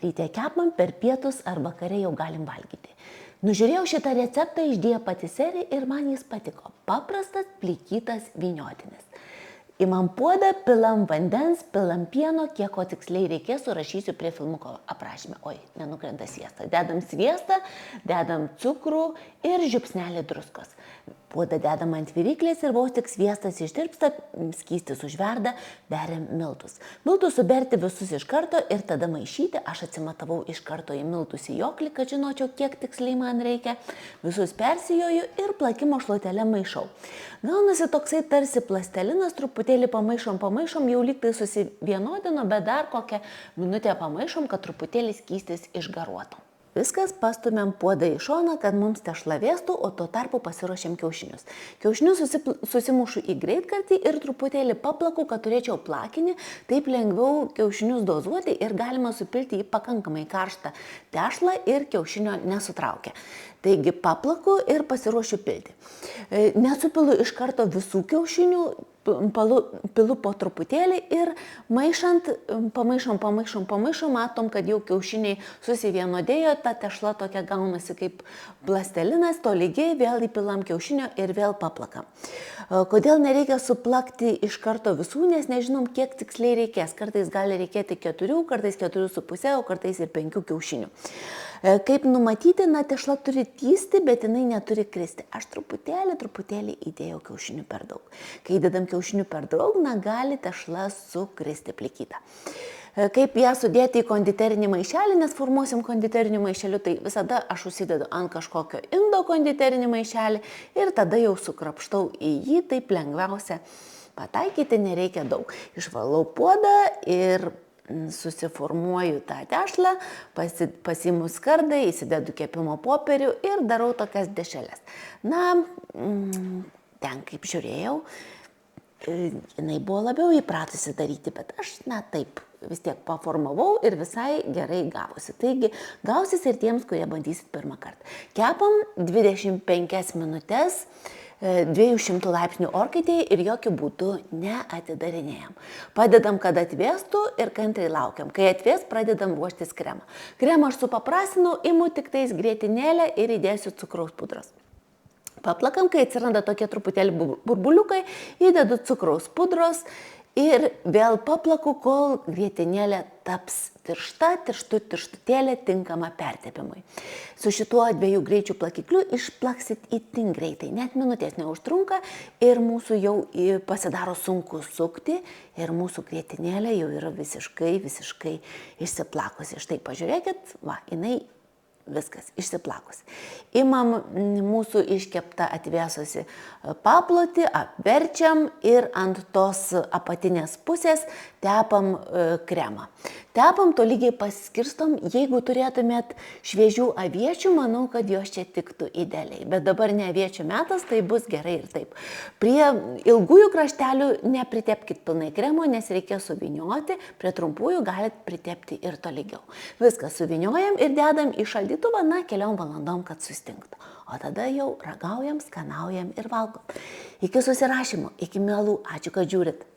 Ryte kepam, per pietus ar vakare jau galim valgyti. Nužiūrėjau šitą receptą, išdėjo pati serija ir man jis patiko. Paprastas, plikytas vyniotinis. Imam puodą, pilam vandens, pilam pieno, kiek ko tiksliai reikės, surašysiu prie filmuko aprašymę. Oi, nenukrenta sviestą. Dedam sviestą, dedam cukrų ir žiupsnelį druskos. Puodą dedam ant viryklės ir vos tik sviestas ištirpsta, skystis užverda, beriam miltus. Miltus suberti visus iš karto ir tada maišyti. Aš atsimatavau iš karto į miltus į joklį, kad žinočiau, kiek tiksliai man reikia. Visus persijoju ir plakimo šluotelę maišau. Gaunasi toksai tarsi plastelinas, truputėlį pamaišom, jau lyg tai susivienodino, bet dar kokią minutę pamaišom, kad truputėlį skystis išgaruotų. Viskas, pastumėm puodą į šoną, kad mums tešla vėstų, o tuo tarpu pasiruošėm kiaušinius. Kiaušinius susimušu į greitkartį ir truputėlį paplaku, kad turėčiau plakinį, taip lengviau kiaušinius dozuoti ir galima supilti į pakankamai karštą tešlą ir kiaušinio nesutraukia. Taigi paplaku ir pasiruošiu pilti. Nesupilu iš karto visų kiaušinių, pilu po truputėlį ir maišant, pamaišom, matom, kad jau kiaušiniai susivienodėjo, ta tešla tokia gaunasi kaip plastelinas, to lygiai vėl įpilam kiaušinio ir vėl paplakam. Kodėl nereikia suplakti iš karto visų, nes nežinom, kiek tiksliai reikės. Kartais gali reikėti 4, kartais 4,5, o kartais ir 5 kiaušinių. Kaip numatyti, tešla turi tysti, bet jinai neturi kristi. Aš truputėlį įdėjau kiaušinių per daug. Kai įdedam kiaušinių per daug, gali tešla sukristi plikytą. Kaip ją sudėti į konditerinį maišelį, nes formuosim konditerinį maišelį, tai visada aš užsidedu ant kažkokio indo konditerinį maišelį ir tada jau sukrapštau į jį, taip lengviausia pataikyti, nereikia daug. Išvalau puodą ir susiformuoju tą tešlą, pasiimu skardą, įsidedu kepimo popierių ir darau tokias dešreles. Ten kaip žiūrėjau, jinai buvo labiau įpratusi daryti, bet aš taip vis tiek paformavau ir visai gerai gavosi. Taigi gausis ir tiems, kurie bandysit pirmą kartą. Kepam 25 minutės 200 laipsnių orkaitėje ir jokių būdų neatidarinėjam. Padedam, kad atvėstų ir kantriai laukiam. Kai atvės, pradedam ruoštis kremą. Kremą aš supaprastinau, imu tik tais grietinėlę ir įdėsiu cukraus pudros. Paplakam, kai atsiranda tokie truputėlį burbuliukai, įdedu cukraus pudros ir vėl paplaku, kol grietinėlė taps tirštutėlė tinkama pertepimui. Su šituo 2 greičių plakikliu išplaksit itin greitai, net minutės neužtrunka ir mūsų jau pasidaro sunku sukti ir mūsų grietinėlė jau yra visiškai išsiplakusi. Štai pažiūrėkit, jinai viskas išsiplakusi. Imam mūsų iškeptą atvėsusi paplotį, apverčiam ir ant tos apatinės pusės tepam kremą. Tepam, tolygiai paskirstom, jeigu turėtumėt šviežių aviečių, manau, kad jos čia tiktų idealiai. Bet dabar ne aviečių metas, tai bus gerai ir taip. Prie ilgųjų kraštelių nepritepkit pilnai kremo, nes reikia suvynioti, prie trumpųjų galit pritepti ir tolygiau. Viską suvyniojam ir dedam į šaldytuvą, keliom valandom, kad sustingtų. O tada jau ragaujam, skanaujam ir valgom. Iki susirašymo, iki mielų, ačiū, kad žiūrit.